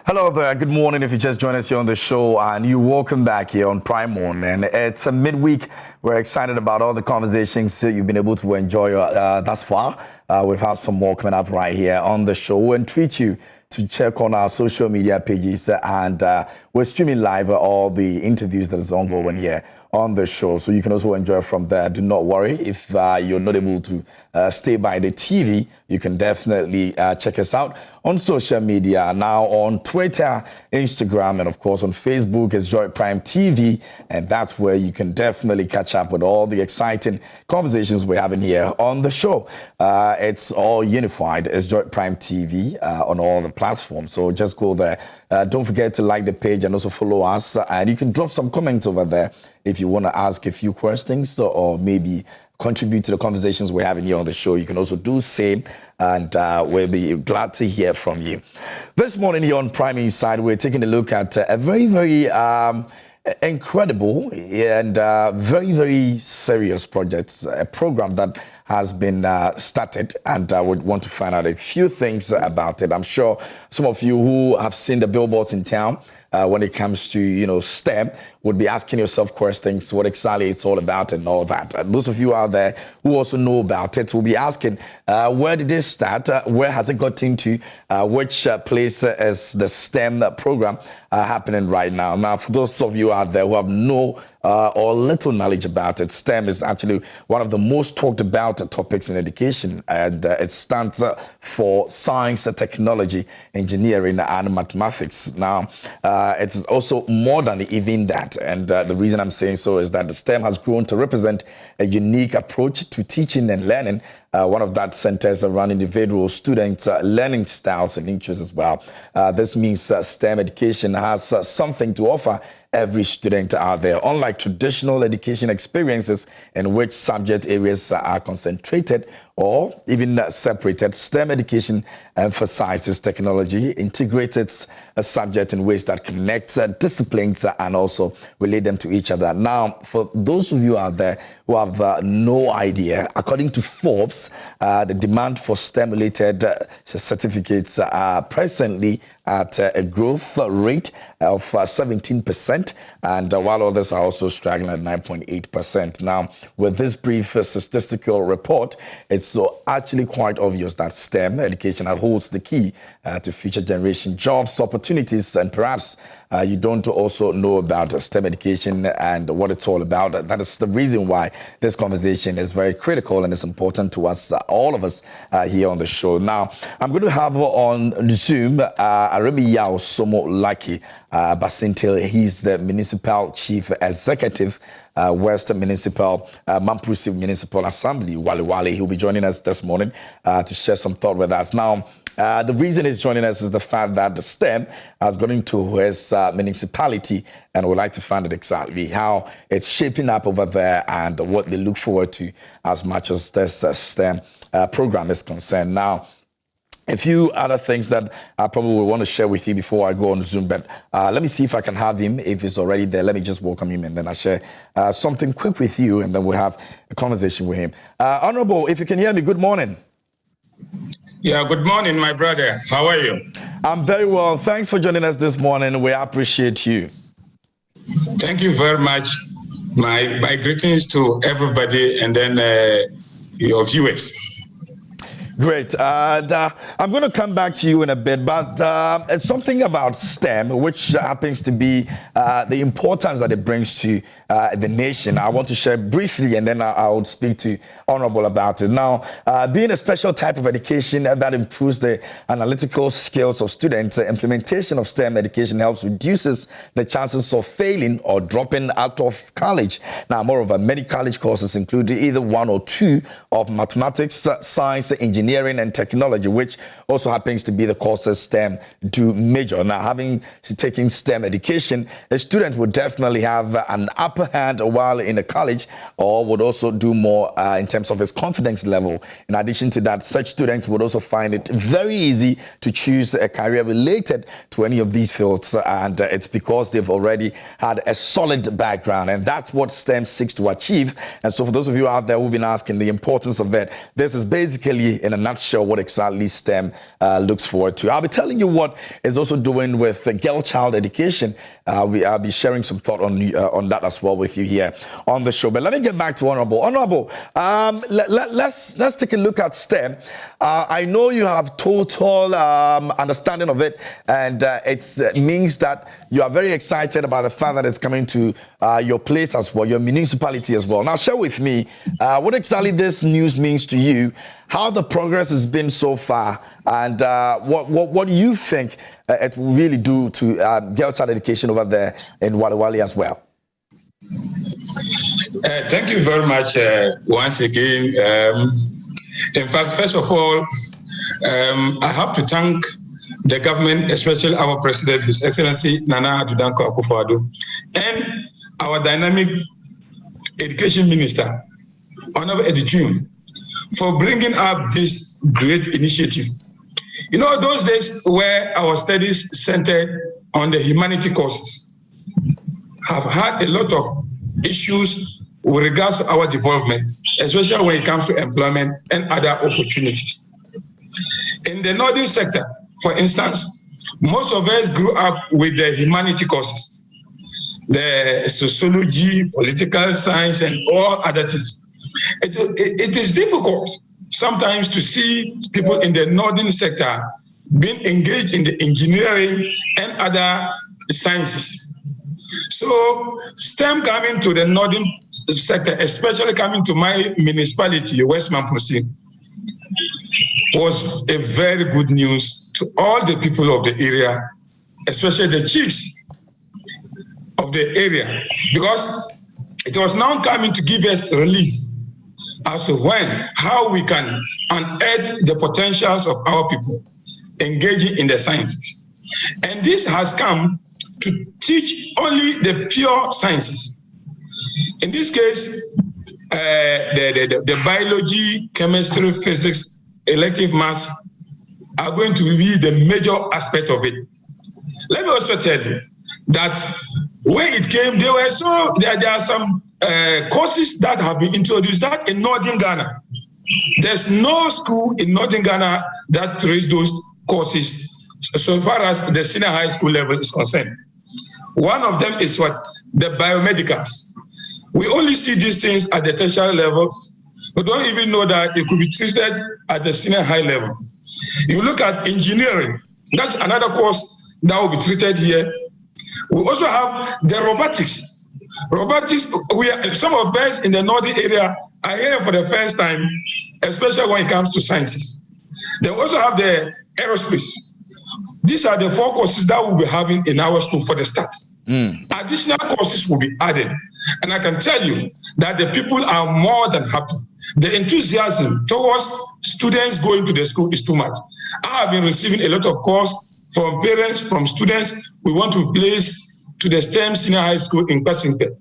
Hello there, good morning if you just joined us here on the show, and you're welcome back here on Prime On. And it's a midweek. We're excited about all the conversations you've been able to enjoy thus far. We've had some more coming up right here on the show, and treat you to check on our social media pages, and we're streaming live all the interviews that is ongoing here on the show, so you can also enjoy from there. Do not worry if you're not able to stay by the TV. You can definitely check us out on social media now, on Twitter, Instagram, and of course on Facebook as Joy Prime TV, and that's where you can definitely catch up with all the exciting conversations we're having here on the show. It's all unified as Joy Prime TV on all the platforms, so just go there. Don't forget to like the page and also follow us, and you can drop some comments over there if you want to ask a few questions or maybe contribute to the conversations we're having here on the show. You can also do same, and we'll be glad to hear from you. This morning here on Prime Inside, we're taking a look at a very, very incredible and very, very serious project, a program that has been started, and I would want to find out a few things about it. I'm sure some of you who have seen the billboards in town when it comes to, STEM would be asking yourself questions, what exactly it's all about and all that. Those of you out there who also know about it will be asking, where did it start? Where has it got into? Which place is the STEM program happening right now? Now, for those of you out there who have no or little knowledge about it, STEM is actually one of the most talked about topics in education, and it stands for science, technology, engineering, and mathematics. Now, it is also more than even that, and the reason I'm saying so is that the STEM has grown to represent a unique approach to teaching and learning. One of that centers around individual students' learning styles and interests as well. This means STEM education has something to offer every student out there. Unlike traditional education experiences in which subject areas are concentrated or even separated, STEM education emphasizes technology, integrates its subject in ways that connect disciplines and also relate them to each other. Now, for those of you out there who have no idea, according to Forbes, the demand for STEM-related certificates are presently at a growth rate of 17%, and while others are also struggling at 9.8%. Now, with this brief statistical report, it's actually quite obvious that STEM education holds the key to future generation jobs, opportunities, and perhaps you don't also know about STEM education and what it's all about. That is the reason why this conversation is very critical and it's important to us, all of us here on the show. Now, I'm going to have on Zoom Aremi Yao Somo Laki Basintil. He's the Municipal Chief Executive, West Municipal, Mamprusi Municipal Assembly, Wale Wale. He'll be joining us this morning to share some thought with us. Now, the reason he's joining us is the fact that the STEM has gone into his municipality, and we'd like to find out exactly how it's shaping up over there and what they look forward to as much as this STEM program is concerned. Now, a few other things that I probably will want to share with you before I go on Zoom, but let me see if I can have him. If he's already there, let me just welcome him and then I'll share something quick with you, and then we'll have a conversation with him. Honorable, if you can hear me, good morning. Yeah, good morning, my brother. How are you? I'm very well. Thanks for joining us this morning. We appreciate you. Thank you very much. My greetings to everybody and then your viewers. Great. And I'm going to come back to you in a bit, but it's something about STEM, which happens to be the importance that it brings to the nation. I want to share briefly, and then I'll speak to Honorable about it. Now, being a special type of education that improves the analytical skills of students, the implementation of STEM education helps reduces the chances of failing or dropping out of college. Now, moreover, many college courses include either one or two of mathematics, science, engineering, and technology, which also happens to be the courses STEM do major. Now, taking STEM education, a student would definitely have an upper hand while in a college, or would also do more in terms of his confidence level. In addition to that, such students would also find it very easy to choose a career related to any of these fields, and it's because they've already had a solid background, and that's what STEM seeks to achieve. And so for those of you out there who've been asking the importance of that, this is basically, in a nutshell what exactly STEM looks forward to. I'll be telling you what it's also doing with girl child education. I'll be sharing some thought on that as well with you here on the show. But let me get back to Honorable. Honorable, let's take a look at STEM. I know you have total understanding of it, and it means that you are very excited about the fact that it's coming to your place as well, your municipality as well. Now, share with me what exactly this news means to you, how the progress has been so far, and what do you think it will really do to girl child education over there in Wale Wale as well? Thank you very much once again. In fact, first of all, I have to thank the government, especially our president, His Excellency Nana Addo Dankwa Akufo-Addo, and our dynamic education minister, Honorable Eddie Twum, for bringing up this great initiative. You know, those days where our studies centered on the humanity courses have had a lot of issues with regards to our development, especially when it comes to employment and other opportunities. In the northern sector, for instance, most of us grew up with the humanity courses, the sociology, political science, and all other things. It is difficult sometimes to see people in the northern sector being engaged in the engineering and other sciences. So STEM coming to the northern sector, especially coming to my municipality, West Mamprusi, was a very good news to all the people of the area, especially the chiefs of the area, because it was now coming to give us relief as to how we can unearth the potentials of our people engaging in the sciences. And this has come to teach only the pure sciences. In this case, the biology, chemistry, physics, elective maths are going to be the major aspect of it. Let me also tell you that when it came, there are some courses that have been introduced that in northern Ghana. There's no school in northern Ghana that trains those courses so far as the senior high school level is concerned. One of them is the biomedicals. We only see these things at the tertiary level. We don't even know that it could be treated at the senior high level. You look at engineering, that's another course that will be treated here. We also have the robotics. Robotics, some of us in the northern area are hearing for the first time, especially when it comes to sciences. They also have the aerospace. These are the 4 courses that we'll be having in our school for the start. Additional courses will be added. And I can tell you that the people are more than happy. The enthusiasm towards students going to the school is too much. I have been receiving a lot of calls from parents, from students. We want to place to the STEM senior high school in Passington.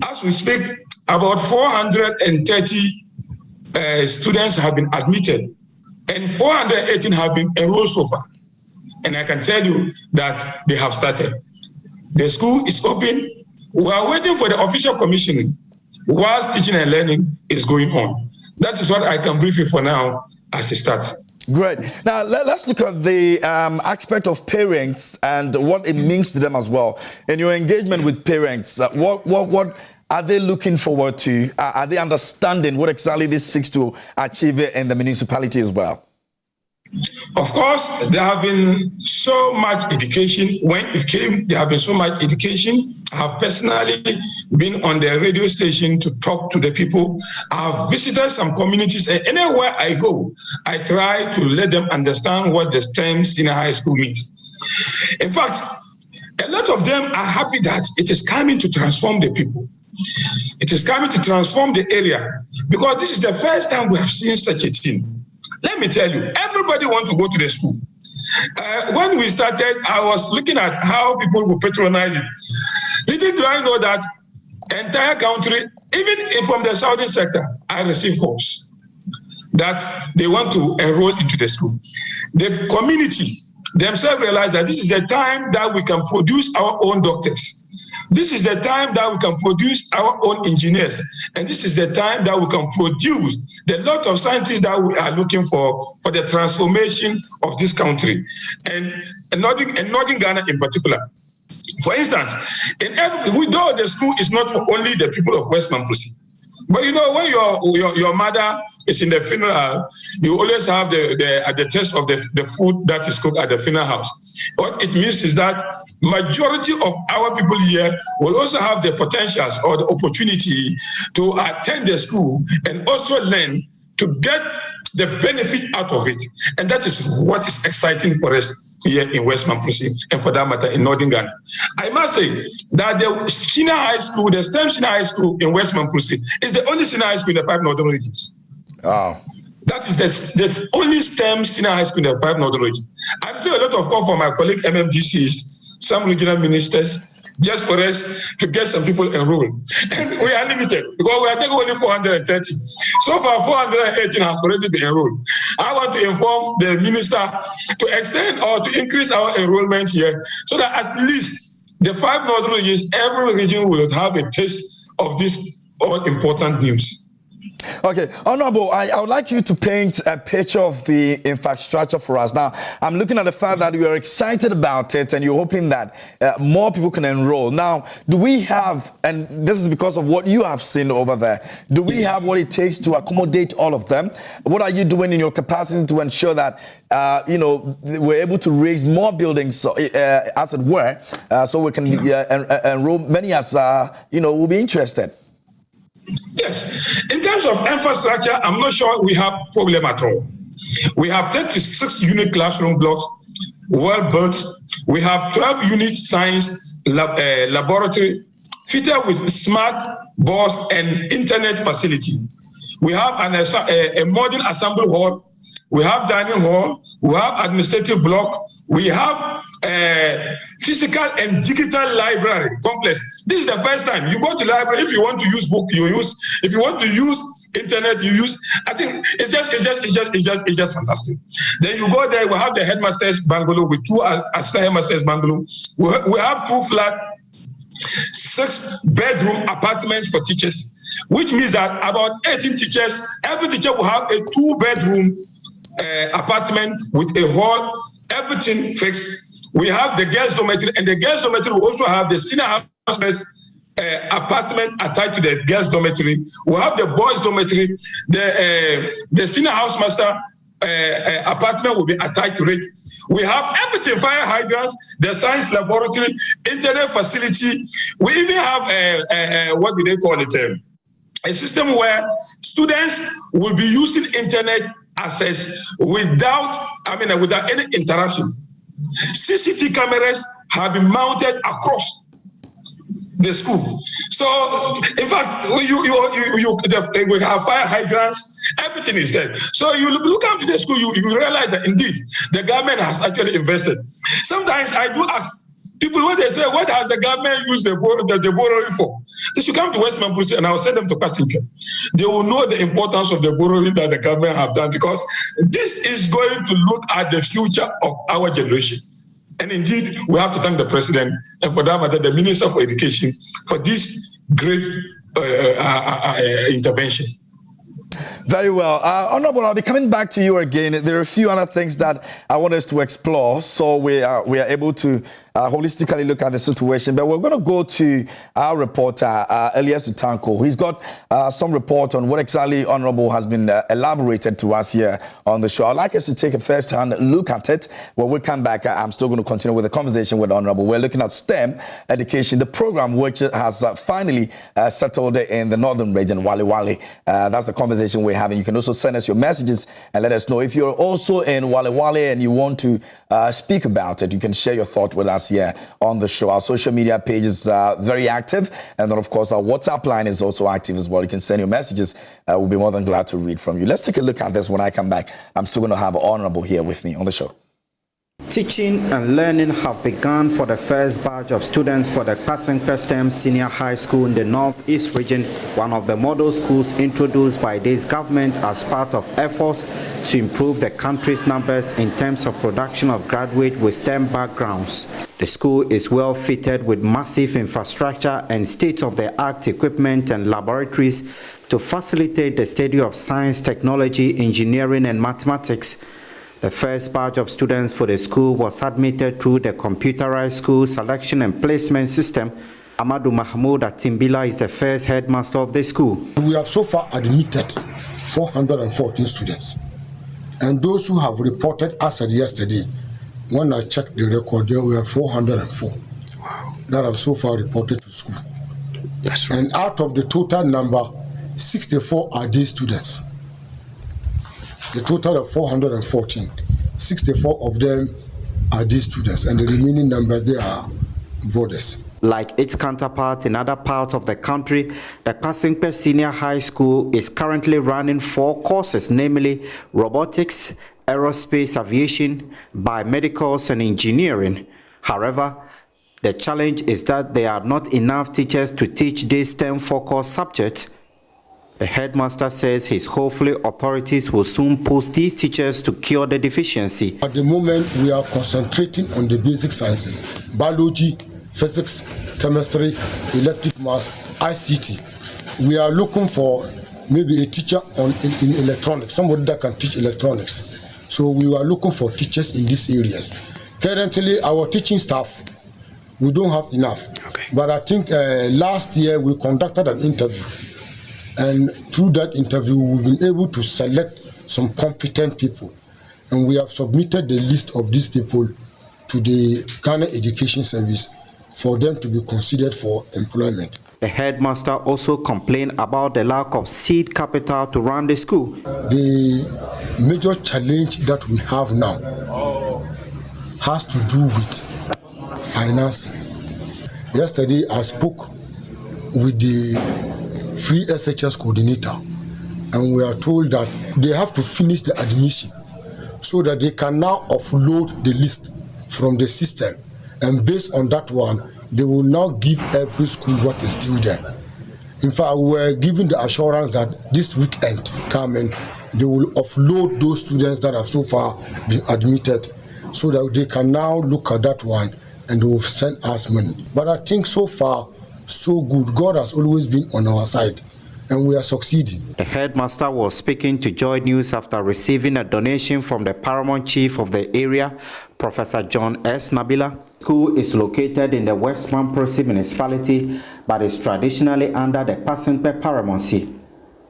As we speak, about 430 students have been admitted and 418 have been enrolled so far. And I can tell you that they have started. The school is open. We are waiting for the official commissioning whilst teaching and learning is going on. That is what I can brief you for now as a start. Great. Now, let's look at the aspect of parents and what it means to them as well. In your engagement with parents, what are they looking forward to? Are they understanding what exactly this seeks to achieve in the municipality as well? Of course, there have been so much education. When it came, there have been so much education. I have personally been on the radio station to talk to the people. I have visited some communities, and anywhere I go, I try to let them understand what the STEM senior high school means. In fact, a lot of them are happy that it is coming to transform the people. It is coming to transform the area, because this is the first time we have seen such a thing. Let me tell you, everybody wants to go to the school. When we started, I was looking at how people would patronize it. Little do I know that entire country, even from the southern sector, I receive calls that they want to enroll into the school. The community themselves realize that this is a time that we can produce our own doctors. This is the time that we can produce our own engineers. And this is the time that we can produce the lot of scientists that we are looking for the transformation of this country. And Northern Ghana in particular. For instance, we know the school is not for only the people of West Mamprusi. But you know, when your mother is in the funeral, you always have the taste of the food that is cooked at the funeral house. What it means is that majority of our people here will also have the potentials or the opportunity to attend the school and also learn to get the benefit out of it. And that is what is exciting for us here in West Mamprusi, and for that matter in Northern Ghana. I must say that the senior high school, the STEM senior high school in West Mamprusi is the only senior high school in the 5 northern regions. Wow. That is the only STEM senior high school in the 5 northern regions. I'm seeing a lot of call from my colleague MMDCs, some regional ministers, just for us to get some people enrolled. And we are limited because we are taking only 430. So far, 418 has already been enrolled. I want to inform the minister to extend or to increase our enrollment here so that at least the 5 northern regions, every region will have a taste of this all important news. Okay, Honorable, I would like you to paint a picture of the infrastructure for us. Now, I'm looking at the fact that you are excited about it and you're hoping that more people can enroll. Now, do we have, and this is because of what you have seen over there, do we have what it takes to accommodate all of them? What are you doing in your capacity to ensure that, we're able to raise more buildings, as it were, so we can enroll many as, will be interested? Yes. In terms of infrastructure, I'm not sure we have problem at all. We have 36 unit classroom blocks, well built. We have 12 unit science laboratory fitted with smart boards and internet facility. We have a modern assembly hall. We have dining hall. We have administrative block. We have a physical and digital library complex. This is the first time you go to library. If you want to use book, you use. If you want to use internet, you use. I think it's just fantastic. Then you go there. We have the headmasters bungalow with 2 assistant headmasters bungalow. We have 2 flat, 6-bedroom apartments for teachers, which means that about 18 teachers. Every teacher will have a 2-bedroom apartment with a hall. Everything fixed. We have the girls' dormitory, and the girls' dormitory will also have the senior house apartment attached to the girls' dormitory. We have the boys' dormitory. The senior housemaster apartment will be attached to it. We have everything: fire hydrants, the science laboratory, internet facility. We even have what do they call it? A system where students will be using internet access without any interruption. CCTV cameras have been mounted across the school. So, in fact, we have fire hydrants. Everything is there. So you look into the school, you realize that indeed the government has actually invested. Sometimes I do ask people when they say, "What has the government used the borrowing for?" They should come to West Mamprusi and I will send them to Kasinke. They will know the importance of the borrowing that the government have done, because this is going to look at the future of our generation. And indeed, we have to thank the president and, for that matter, the Minister for Education for this great intervention. Very well. Honorable, I'll be coming back to you again. There are a few other things that I want us to explore, so we are able to holistically look at the situation. But we're going to go to our reporter, Elias Utanko. He's got some report on what exactly Honorable has been elaborated to us here on the show. I'd like us to take a first-hand look at it. When we come back, I'm still going to continue with the conversation with Honorable. We're looking at STEM education, the program which has finally settled in the northern region, Wale Wale. That's the conversation we're having. You can also send us your messages and let us know. If you're also in Wale Wale and you want to speak about it, you can share your thought with us here on the show. Our social media page is very active, and then of course our WhatsApp line is also active as well. You can send your messages. We'll be more than glad to read from you. Let's take a look at this when I come back. I'm still going to have Honorable here with me on the show. Teaching and learning have begun for the first batch of students for the Kpasingpe STEM Senior High School in the Northeast region, one of the model schools introduced by this government as part of efforts to improve the country's numbers in terms of production of graduates with STEM backgrounds. The school is well fitted with massive infrastructure and state-of-the-art equipment and laboratories to facilitate the study of science, technology, engineering, and mathematics. The first batch of students for the school was admitted through the computerized school selection and placement system. Amadou Mahmoud Atimbila is the first headmaster of the school. We have so far admitted 414 students. And those who have reported as of yesterday, when I checked the record, there were 404 that have so far reported to school. That's right. And out of the total number, 64 are day students. The total of 414, 64 of them are these students, and the remaining numbers, they are boarders. Like its counterpart in other parts of the country, the Kpasingpe Senior High School is currently running 4 courses, namely robotics, aerospace aviation, biomedicals, and engineering. However, the challenge is that there are not enough teachers to teach these STEM-focused subjects. The headmaster says his hopefully authorities will soon post these teachers to cure the deficiency. At the moment, we are concentrating on the basic sciences: biology, physics, chemistry, elective maths, ICT. We are looking for maybe a teacher in electronics, somebody that can teach electronics. So we are looking for teachers in these areas. Currently, our teaching staff, we don't have enough. Okay. But I think last year we conducted an interview. And through that interview, we've been able to select some competent people. And we have submitted the list of these people to the Ghana Education Service for them to be considered for employment. The headmaster also complained about the lack of seed capital to run the school. The major challenge that we have now has to do with financing. Yesterday, I spoke with the Free SHS coordinator, and we are told that they have to finish the admission so that they can now offload the list from the system, and based on that one, they will now give every school what is due them. In fact, we were given the assurance that this weekend coming, they will offload those students that have so far been admitted so that they can now look at that one and they will send us money. But I think so far, so good. God has always been on our side, and we are succeeding. The headmaster was speaking to Joy News after receiving a donation from the paramount chief of the area, Professor John S. Nabila. The school is located in the West Mamprosi municipality, but is traditionally under the Kpasingpe paramountcy.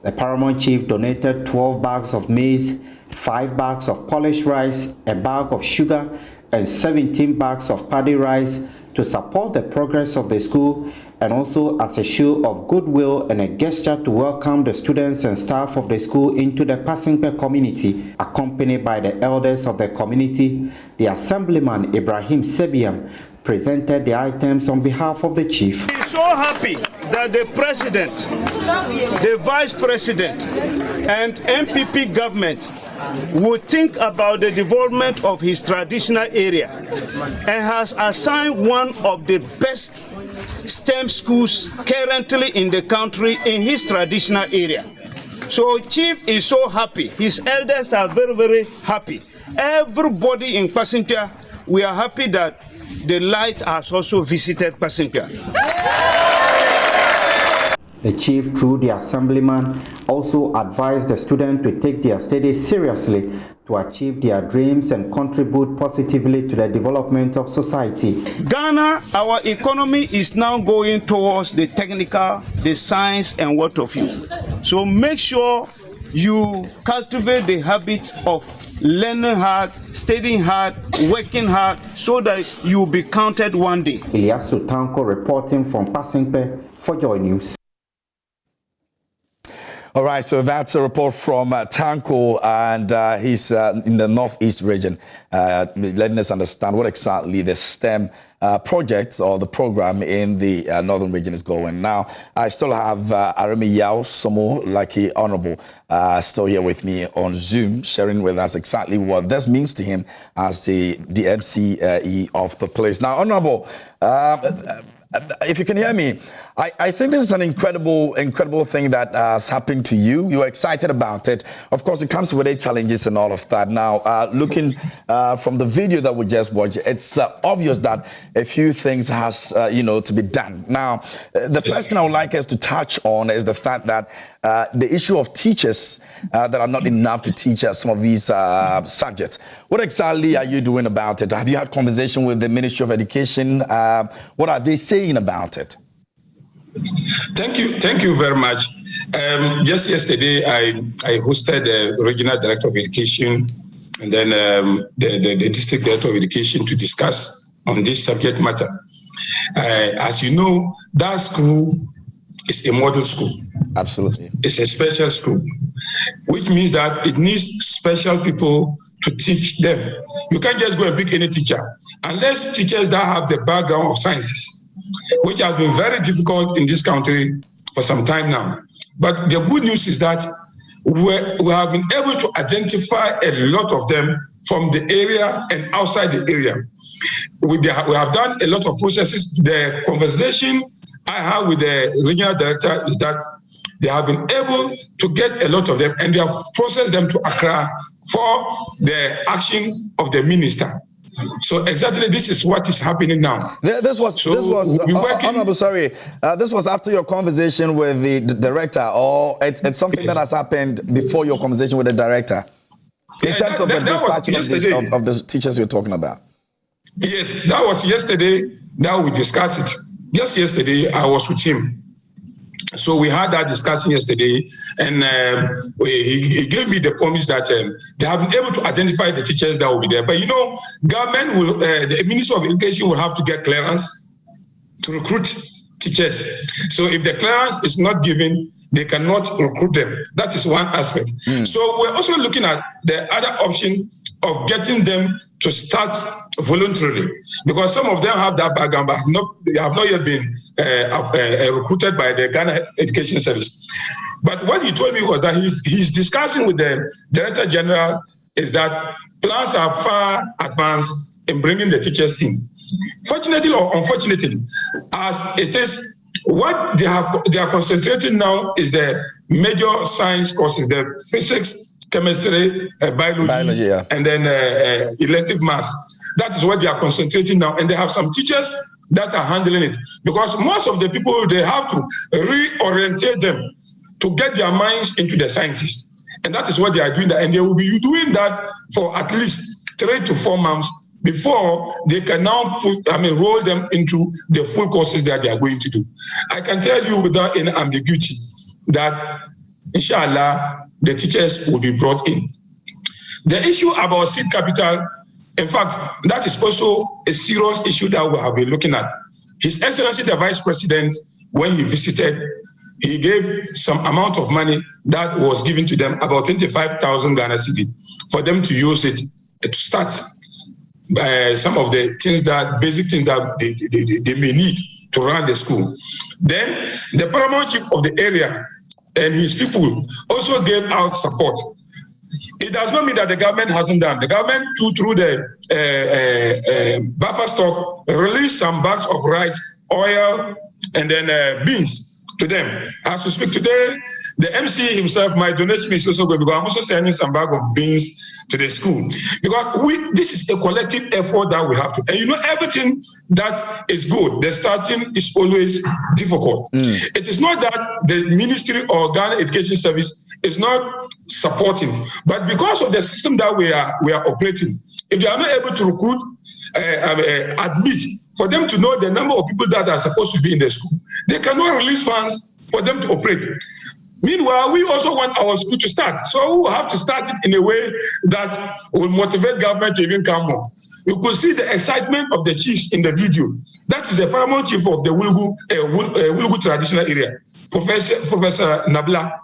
The paramount chief donated 12 bags of maize, 5 bags of polished rice, a bag of sugar, and 17 bags of paddy rice to support the progress of the school, and also as a show of goodwill and a gesture to welcome the students and staff of the school into the Kpasingpe community. Accompanied by the elders of the community, the Assemblyman Ibrahim Sebiam presented the items on behalf of the chief. He's so happy that the president, the vice president, and MPP government would think about the development of his traditional area and has assigned one of the best STEM schools currently in the country in his traditional area. So Chief is so happy. His elders are very, very happy. Everybody in Kpasingpe, we are happy that the light has also visited Kpasingpe. The chief, through the assemblyman, also advised the students to take their studies seriously to achieve their dreams and contribute positively to the development of society. Ghana, our economy is now going towards the technical, the science, and what of you. So make sure you cultivate the habits of learning hard, studying hard, working hard, so that you will be counted one day. Ilyasu Tanko reporting from Kpasingpe for Joy News. All right, so that's a report from Tanko, and he's in the Northeast region, letting us understand what exactly the STEM project or the program in the Northern region is going. Now, I still have Aremi Yao Somo, Lucky Honorable, still here with me on Zoom, sharing with us exactly what this means to him as the MCE of the place. Now, Honorable, if you can hear me, I think this is an incredible thing that has happened to you. You're excited about it. Of course, it comes with its challenges and all of that. Now, looking from the video that we just watched, it's obvious that a few things has, to be done. Now, the first thing I would like us to touch on is the fact that the issue of teachers that are not enough to teach us some of these subjects. What exactly are you doing about it? Have you had conversation with the Ministry of Education? What are they saying about it? Thank you very much. Just yesterday, I hosted the Regional Director of Education and then the District Director of Education to discuss on this subject matter. As you know, that school is a model school. Absolutely. It's a special school, which means that it needs special people to teach them. You can't just go and pick any teacher unless teachers that have the background of sciences, which has been very difficult in this country for some time now. But the good news is that we have been able to identify a lot of them from the area and outside the area. We have done a lot of processes. The conversation I have with the regional director is that they have been able to get a lot of them and they have processed them to Accra for the action of the minister. So exactly this is what is happening now. This was Honorable, sorry. This was after your conversation with the director, or it's something that has happened before your conversation with the director? In terms of the dispatching of the teachers you're talking about. Yes, that was yesterday that we discussed it. Just yesterday, I was with him. So we had that discussion yesterday, and he gave me the promise that they have been able to identify the teachers that will be there. But government will, the Ministry of Education will have to get clearance to recruit teachers. So if the clearance is not given, they cannot recruit them. That is one aspect. So we're also looking at the other option of getting them to start voluntarily, because some of them have that background, but they have not yet been recruited by the Ghana Education Service. But what he told me was that he's discussing with the Director General is that plans are far advanced in bringing the teachers in. Fortunately or unfortunately, as it is, what they are concentrating now is the major science courses, the physics, chemistry, biology, and then elective maths. That is what they are concentrating now. And they have some teachers that are handling it. Because most of the people, they have to reorientate them to get their minds into the sciences. And that is what they are doing. And they will be doing that for at least 3 to 4 months before they can now roll them into the full courses that they are going to do. I can tell you without any ambiguity that, inshallah, the teachers will be brought in. The issue about seed capital, in fact, that is also a serious issue that we have been looking at. His Excellency, the Vice President, when he visited, he gave some amount of money that was given to them, about 25,000 Ghana cedi, for them to use it to start some of the things basic things that they may need to run the school. Then the paramount chief of the area and his people also gave out support. It does not mean that the government hasn't done. The government, through the buffer stock, released some bags of rice, oil, and then beans to them. As we speak today, the MC himself, my donation is also going, because I'm also sending some bag of beans to the school. Because this is a collective effort that we have to. And everything that is good, the starting is always difficult. It is not that the ministry or Ghana Education Service is not supporting, but because of the system that we are operating, if they are not able to recruit, admit, for them to know the number of people that are supposed to be in the school, they cannot release funds for them to operate. Meanwhile, we also want our school to start. So we will have to start it in a way that will motivate government to even come more. You could see the excitement of the chiefs in the video. That is the paramount chief of the Wulgu traditional area, Professor Nabila.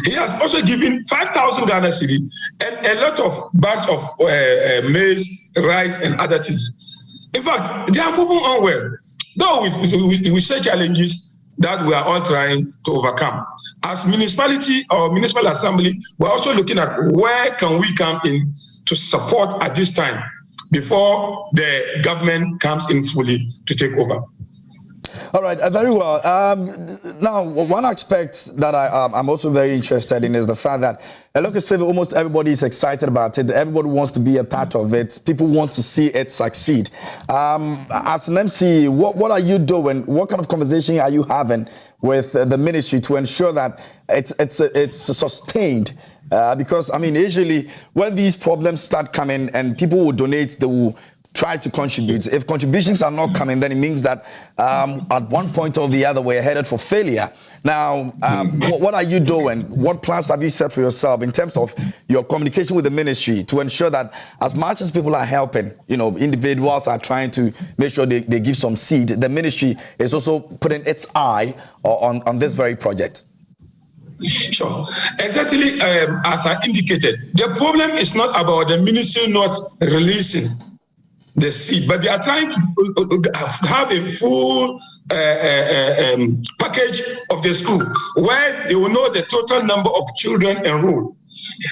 He has also given 5,000 Ghana cedi and a lot of bags of maize, rice, and other things. In fact, they are moving on well, though with such challenges that we are all trying to overcome. As municipality or municipal assembly, we're also looking at where can we come in to support at this time before the government comes in fully to take over. All right, very well. Now, one aspect that I'm also very interested in is the fact that look, almost everybody is excited about it. Everybody wants to be a part of it. People want to see it succeed. As an MC, what are you doing? What kind of conversation are you having with the ministry to ensure that it's sustained? Because, I mean, usually when these problems start coming and people will donate, they will try to contribute. If contributions are not coming, then it means that at one point or the other, we're headed for failure. Now, what are you doing? What plans have you set for yourself in terms of your communication with the ministry to ensure that as much as people are helping, you know, individuals are trying to make sure they give some seed, the ministry is also putting its eye on this very project? Sure. Exactly as I indicated, the problem is not about the ministry not releasing the seed, but they are trying to have a full package of the school where they will know the total number of children enrolled.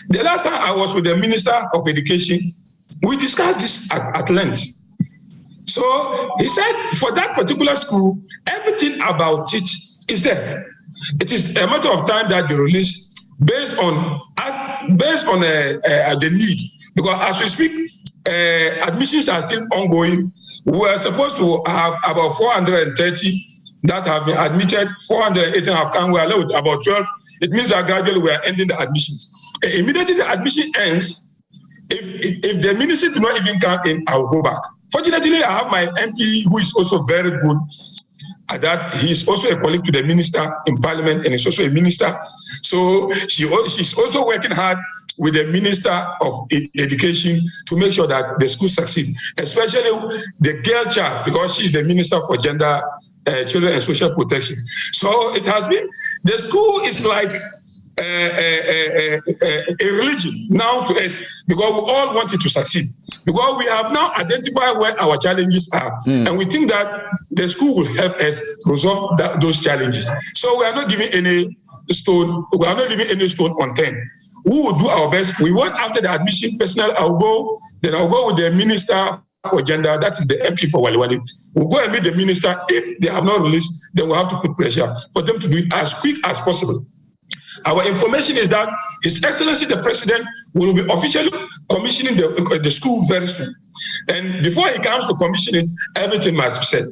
The last time I was with the Minister of Education, we discussed this at length. So he said for that particular school, everything about it is there. It is a matter of time that they release based on the need. Because as we speak, admissions are still ongoing. We are supposed to have about 430 that have been admitted. 418 have come. We are left with about 12. It means that gradually we are ending the admissions. Immediately the admission ends, if the ministry do not even come in, I will go back. Fortunately, I have my MP who is also very good at that. He is also a colleague to the minister in parliament and is also a minister. So she's also working hard with the Minister of Education to make sure that the school succeeds, especially the girl child, because she's the Minister for Gender, Children and Social Protection. So it has been, the school is like a religion now to us, because we all want it to succeed. Because we have now identified where our challenges are, and we think that the school will help us resolve those challenges. So we are not giving any stone, we are not leaving any stone unturned. We will do our best. We want, after the admission, personnel, I'll go with the Minister for Gender, that is the MP for Wali Wali. We'll go and meet the minister. If they have not released, then we'll have to put pressure for them to do it as quick as possible. Our information is that His Excellency the President will be officially commissioning the school very soon. And before he comes to commission it, everything must be said.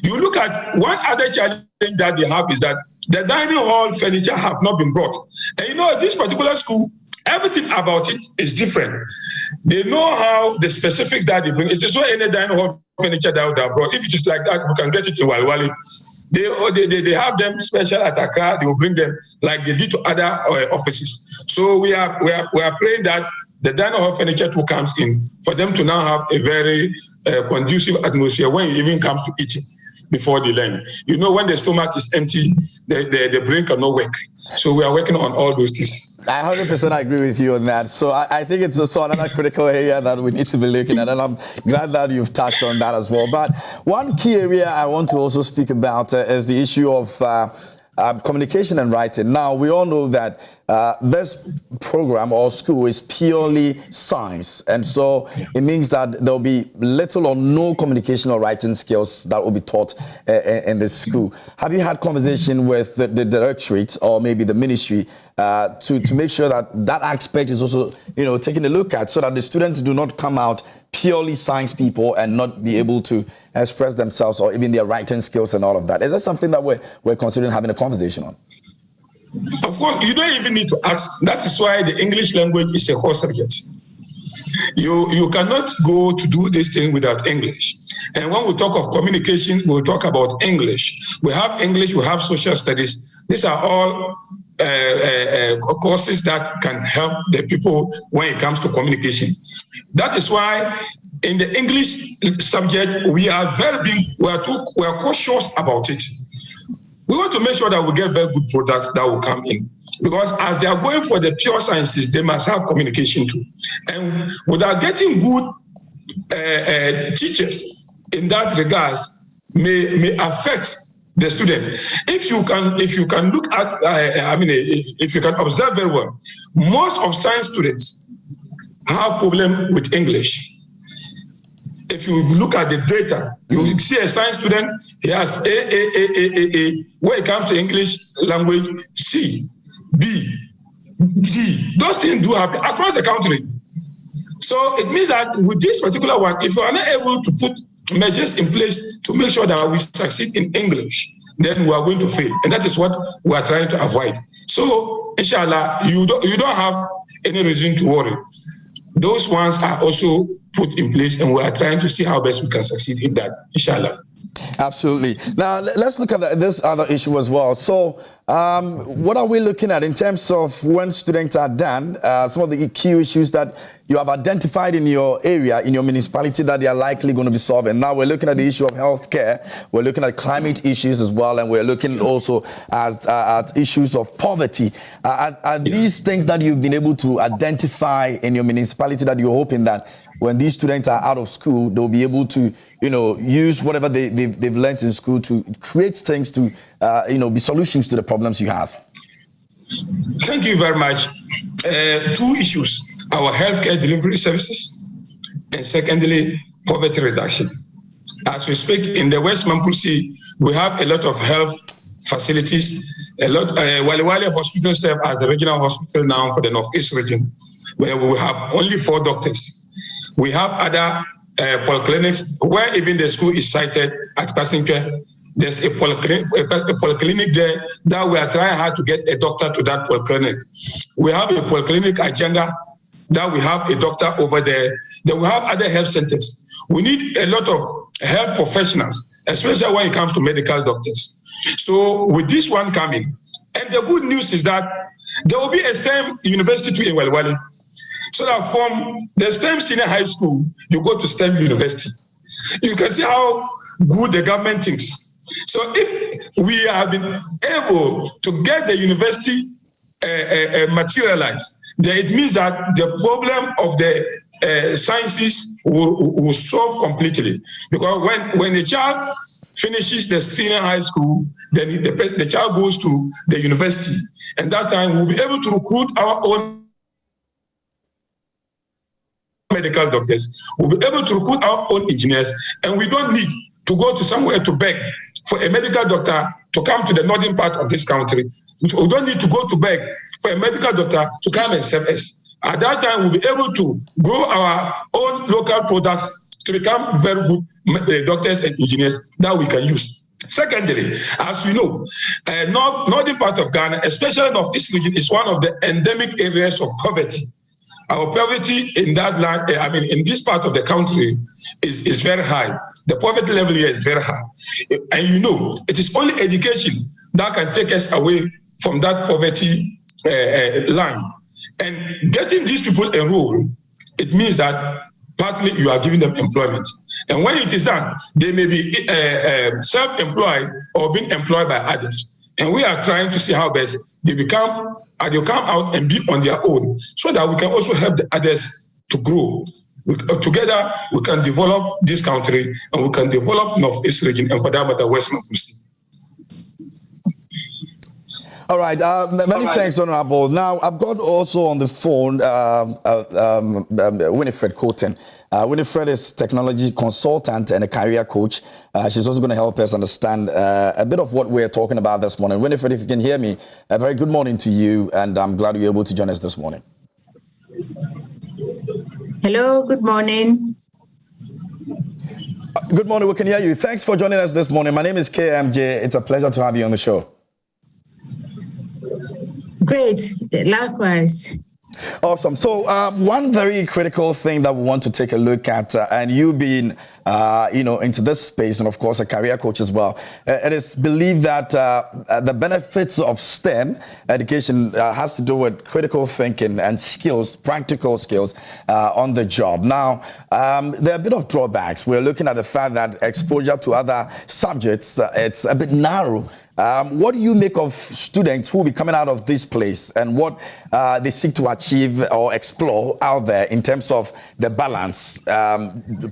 You look at one other challenge that they have is that the dining hall furniture have not been brought. And you know, this particular school, everything about it is different. They know how the specifics that they bring. It's just so any dining hall furniture that they have brought. If it is like that, we can get it in Wali Wali. They have them special at Accra. They will bring them like they did to other offices. So we are praying that the dining hall furniture too comes in for them to now have a very conducive atmosphere when it even comes to eating before they learn. You know, when the stomach is empty, the brain cannot work. So we are working on all those things. I 100% agree with you on that. So I think it's also another critical area that we need to be looking at, and I'm glad that you've touched on that as well. But one key area I want to also speak about is the issue of communication and writing. Now, we all know that this program or school is purely science. And so it means that there'll be little or no communication or writing skills that will be taught in this school. Have you had conversation with the directorate or maybe the ministry to make sure that that aspect is also, you know, taken a look at so that the students do not come out purely science people and not be able to express themselves or even their writing skills and all of that? Is that something that we're considering having a conversation on? Of course, you don't even need to ask. That is why the English language is a core subject. You cannot go to do this thing without English. And when we talk of communication, we'll talk about English. We have English, we have social studies. These are all courses that can help the people when it comes to communication. That is why in the English subject, we are very big, we are cautious about it. we want to make sure that we get very good products that will come in. Because as they are going for the pure sciences, they must have communication too. And without getting good teachers in that regards, may affect the student. If you can look at, if you can observe very well, most of science students have problem with English. If you look at the data, you see a science student, he has A. When it comes to English language, C, B, D. Those things do happen across the country. So it means that with this particular one, if you are not able to put measures in place to make sure that we succeed in English, then we are going to fail. And that is what we are trying to avoid. So, inshallah, you don't have any reason to worry. Those ones are also put in place, and we are trying to see how best we can succeed in that, inshallah. Absolutely. Now, let's look at this other issue as well. So, what are we looking at in terms of when students are done, some of the key issues that you have identified in your area, in your municipality, that they are likely going to be solving? Now, we're looking at the issue of healthcare, we're looking at climate issues as well, and we're looking also at issues of poverty. Are these things that you've been able to identify in your municipality that you're hoping that when these students are out of school, they'll be able to, use whatever they've learned in school to create things to, be solutions to the problems you have? Thank you very much. Two issues: our healthcare delivery services, and secondly, poverty reduction. As we speak, in the West Mamprusi, we have a lot of health facilities. Wale Wale Hospital serves as the regional hospital now for the Northeast region, where we have only 4 doctors. We have other polyclinics where even the school is sited at Passenger. There's a polyclinic there that we are trying hard to get a doctor to that polyclinic. We have a polyclinic agenda that we have a doctor over there. Then we have other health centers. We need a lot of health professionals, especially when it comes to medical doctors. So with this one coming, and the good news is that there will be a STEM university too in Walwali. So that from the STEM senior high school, you go to STEM university. You can see how good the government thinks. So if we have been able to get the university materialized, then it means that the problem of the sciences will solve completely. Because when the child finishes the senior high school, then the child goes to the university. And that time we'll be able to recruit our own medical doctors, we'll be able to recruit our own engineers, and we don't need to go to somewhere to beg for a medical doctor to come to the northern part of this country. We don't need to go to beg for a medical doctor to come and serve us. At that time, we'll be able to grow our own local products to become very good doctors and engineers that we can use. Secondly, as you know, northern part of Ghana, especially Northeast region, is one of the endemic areas of poverty. Our poverty in that land, in this part of the country, is very high. The poverty level here is very high. And it is only education that can take us away from that poverty line. And getting these people enrolled, it means that partly you are giving them employment. And when it is done, they may be self-employed or being employed by others. And we are trying to see how best they come out and be on their own, so that we can also help the others to grow. Together, we can develop this country, and we can develop Northeast region, and for that matter, West Mamprusi. All right. Many thanks, Honorable. Now, I've got also on the phone Winifred Coton. Winifred is technology consultant and a career coach. She's also going to help us understand a bit of what we're talking about this morning. Winifred, if you can hear me, a very good morning to you, and I'm glad you're able to join us this morning. Hello, good morning. Good morning, we can hear you. Thanks for joining us this morning. My name is KMJ. It's a pleasure to have you on the show. Great, likewise. Awesome. So one very critical thing that we want to take a look at, and you being into this space, and of course a career coach as well. It is believed that the benefits of STEM education has to do with critical thinking and skills, practical skills on the job. Now, there are a bit of drawbacks. We're looking at the fact that exposure to other subjects, it's a bit narrow. What do you make of students who will be coming out of this place and what they seek to achieve or explore out there in terms of the balance,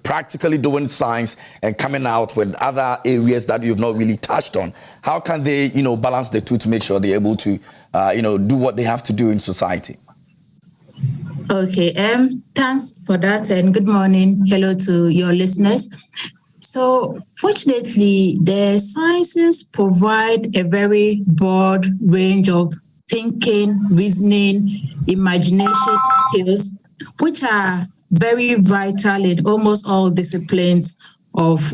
practically doing science and coming out with other areas that you've not really touched on? How can they, balance the two to make sure they're able to, do what they have to do in society? Okay, thanks for that, and good morning. Hello to your listeners. So fortunately, the sciences provide a very broad range of thinking, reasoning, imagination skills, which are very vital in almost all disciplines of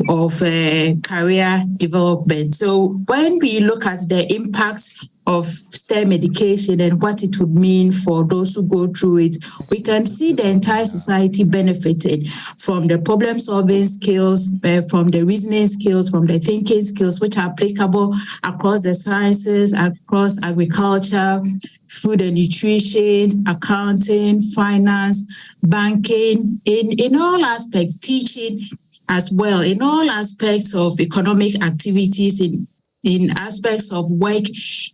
career development. So when we look at the impact of STEM education and what it would mean for those who go through it, we can see the entire society benefiting from the problem-solving skills, from the reasoning skills, from the thinking skills, which are applicable across the sciences, across agriculture, food and nutrition, accounting, finance, banking, in all aspects, teaching as well, in all aspects of economic activities, in aspects of work,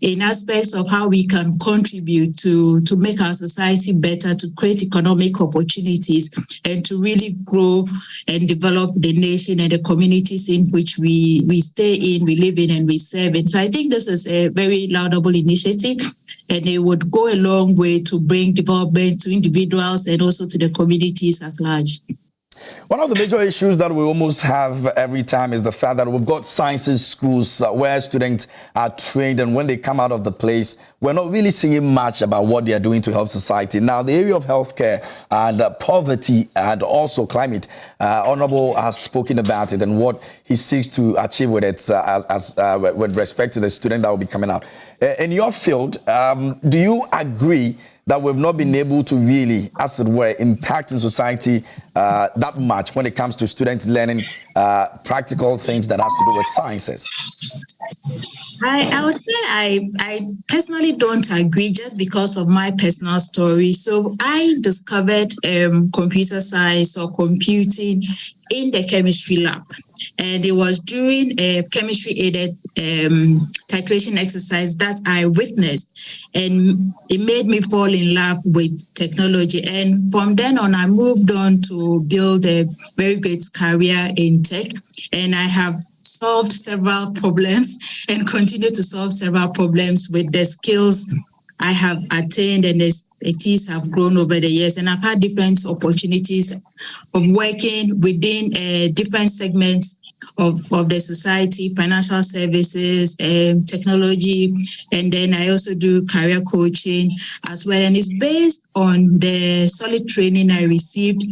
in aspects of how we can contribute to make our society better, to create economic opportunities, and to really grow and develop the nation and the communities in which we stay in, we live in, and we serve in. So I think this is a very laudable initiative, and it would go a long way to bring development to individuals and also to the communities at large. One of the major issues that we almost have every time is the fact that we've got sciences schools where students are trained, and when they come out of the place, we're not really seeing much about what they are doing to help society. Now, the area of healthcare and poverty and also climate, Honorable has spoken about it and what he seeks to achieve with it with respect to the student that will be coming out. In your field, do you agree that we've not been able to really, as it were, impact in society that much when it comes to students learning practical things that have to do with sciences? I would say I personally don't agree, just because of my personal story. So I discovered computer science or computing in the chemistry lab, and it was during a chemistry-aided titration exercise that I witnessed, and it made me fall in love with technology. And from then on, I moved on to build a very great career in tech, and I have solved several problems and continue to solve several problems with the skills I have attained, and the expertise have grown over the years. And I've had different opportunities of working within different segments of the society, financial services, technology, and then I also do career coaching as well. And it's based on the solid training I received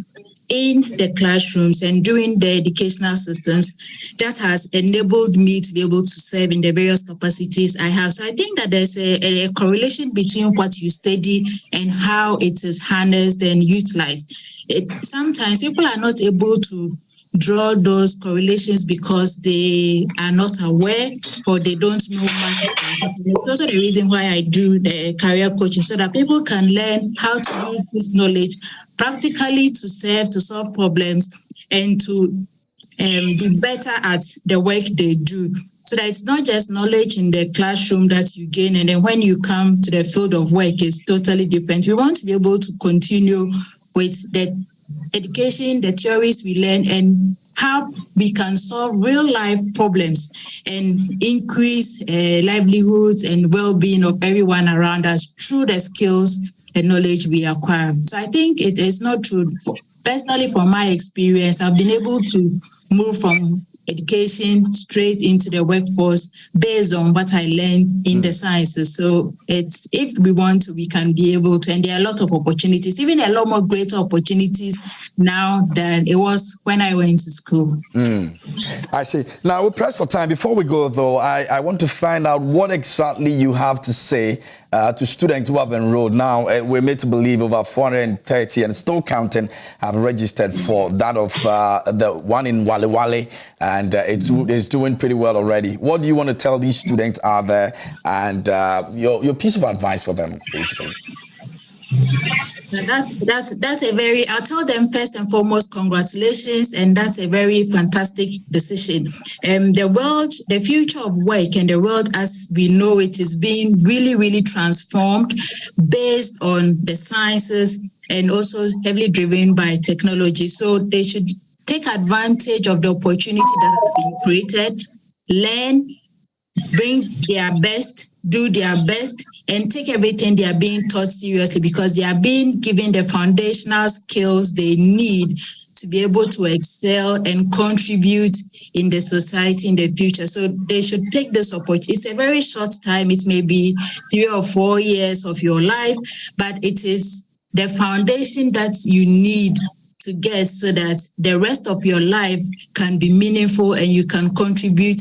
in the classrooms and during the educational systems that has enabled me to be able to serve in the various capacities I have. So I think that there's a correlation between what you study and how it is harnessed and utilized. Sometimes people are not able to draw those correlations because they are not aware or they don't know much. It's also the reason why I do the career coaching, so that people can learn how to use this knowledge practically to serve, to solve problems, and to be better at the work they do. So that it's not just knowledge in the classroom that you gain, and then when you come to the field of work, it's totally different. We want to be able to continue with the education, the theories we learn, and how we can solve real life problems and increase livelihoods and well-being of everyone around us through the skills and knowledge we acquire. So I think it is not true. Personally, from my experience, I've been able to move from education straight into the workforce based on what I learned in the sciences. So it's, if we want to, we can be able to, and there are a lot of opportunities, even a lot more greater opportunities now than it was when I went to school. I see. Now we're pressed for time. Before we go though, I want to find out what exactly you have to say to students who have enrolled. Now, we're made to believe over 430 and still counting have registered for that of the one in Wale Wale, and it's doing pretty well already. What do you want to tell these students out there, and your piece of advice for them, basically? That's a very, I'll tell them first and foremost, congratulations, and that's a very fantastic decision. The future of work and the world as we know it is being really, really transformed based on the sciences and also heavily driven by technology. So they should take advantage of the opportunity that has been created, learn, bring their best, do their best, and take everything they are being taught seriously, because they are being given the foundational skills they need to be able to excel and contribute in the society in the future. So they should take this opportunity. It's a very short time. It may be 3 or 4 years of your life, but it is the foundation that you need to get so that the rest of your life can be meaningful and you can contribute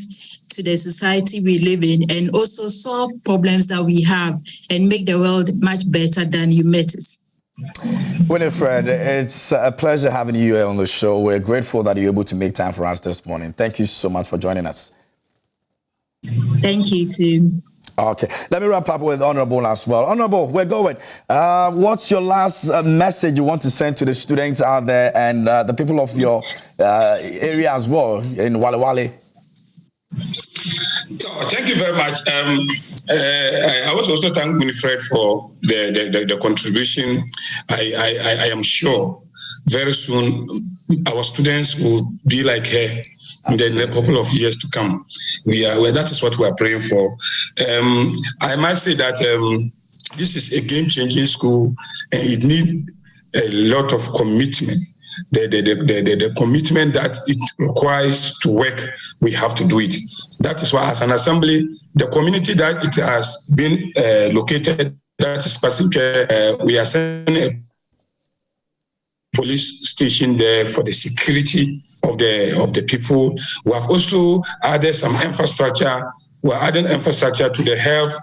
to the society we live in, and also solve problems that we have and make the world much better than you met us. Winifred, it's a pleasure having you here on the show. We're grateful that you're able to make time for us this morning. Thank you so much for joining us. Thank you too. Okay, let me wrap up with Honorable as well. Honorable, we're going. What's your last message you want to send to the students out there and the people of your area as well in Wale Wale? So, thank you very much. I was also thank Winifred for the contribution. I am sure very soon our students will be like her in the couple of years to come. That is what we are praying for. I must say that this is a game-changing school, and it needs a lot of commitment. The commitment that it requires to work, we have to do it. That is why, as an assembly, the community that it has been located, that is Pasinke, we are sending a police station there for the security of the people. We have also added some infrastructure. We're adding infrastructure to the health,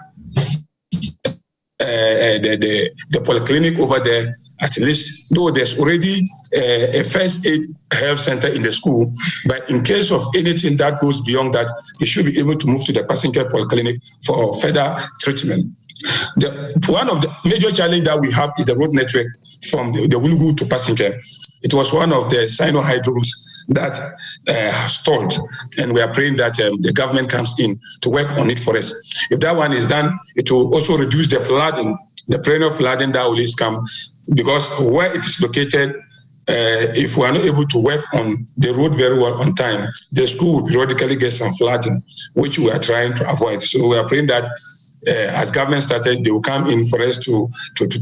the polyclinic over there. At least, though there's already a first aid health center in the school, but in case of anything that goes beyond that, they should be able to move to the Pasinke Polyclinic for further treatment. One of the major challenges that we have is the road network from the Wulugu to Pasinke. It was one of the Sino-hydros that has stalled, and we are praying that the government comes in to work on it for us. If that one is done, it will also reduce the flooding, the perennial flooding that always comes, because where it is located, if we are not able to work on the road very well on time, the school will periodically get some flooding, which we are trying to avoid. So we are praying that as government started, they will come in for us to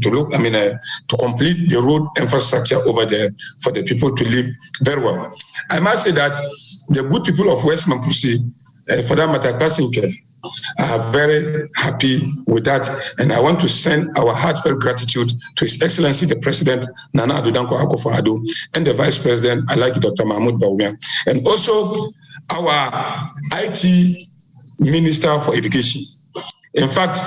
look, to complete the road infrastructure over there for the people to live very well. I must say that the good people of West Mamprusi, for that matter, Pasinke, are very happy with that, and I want to send our heartfelt gratitude to His Excellency the President Nana Addo Dankwa Akufo-Addo and the Vice President Alhaji Dr. Mahmoud Bawumia, and also our IT Minister for Education. In fact,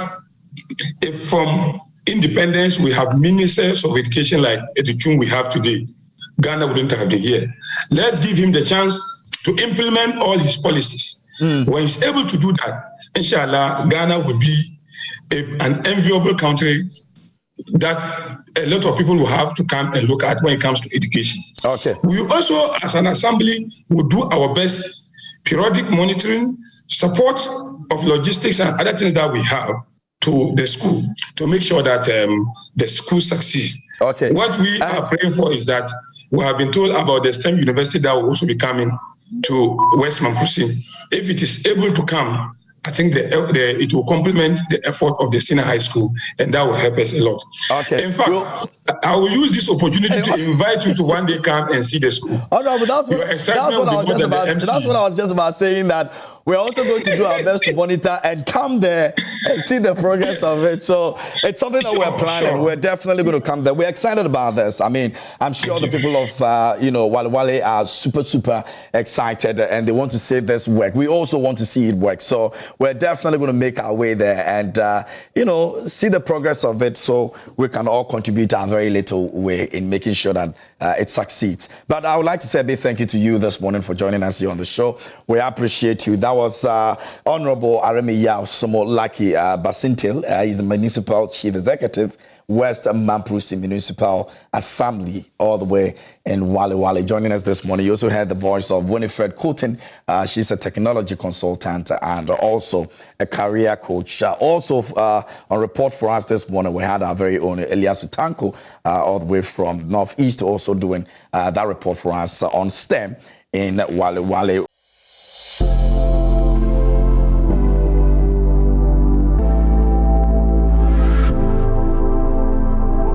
if from independence we have ministers of education like Educhun we have today, Ghana wouldn't have been here. Let's give him the chance to implement all his policies. When he's able to do that, inshallah, Ghana will be an enviable country that a lot of people will have to come and look at when it comes to education. Okay. We also, as an assembly, will do our best, periodic monitoring, support of logistics and other things that we have to the school to make sure that the school succeeds. Okay. What we are praying for is that we have been told about the STEM university that will also be coming to West Mamprusi. If it is able to come, I think it will complement the effort of the senior high school, and that will help us a lot. Okay. In fact, I will use this opportunity to invite you to one day come and see the school. Oh no, but that's what I was just about saying, that we're also going to do our best to monitor and come there and see the progress of it. So it's something that we're planning. Sure. We're definitely going to come there. We're excited about this. I mean, I'm sure the people of Wale Wale are super excited, and they want to see this work. We also want to see it work. So we're definitely going to make our way there and see the progress of it, so we can all contribute our very little way in making sure that it succeeds. But I would like to say a big thank you to you this morning for joining us here on the show. We appreciate you. That was Honorable Aremi Yao Somo Laki Basintil. He's the Municipal Chief Executive, West Mamprusi Municipal Assembly, all the way in Wale Wale. Joining us this morning, you also heard the voice of Winifred Coulton. She's a technology consultant and also a career coach. Also on report for us this morning, we had our very own Elias Utanko, all the way from Northeast, also doing that report for us on STEM in Wale Wale.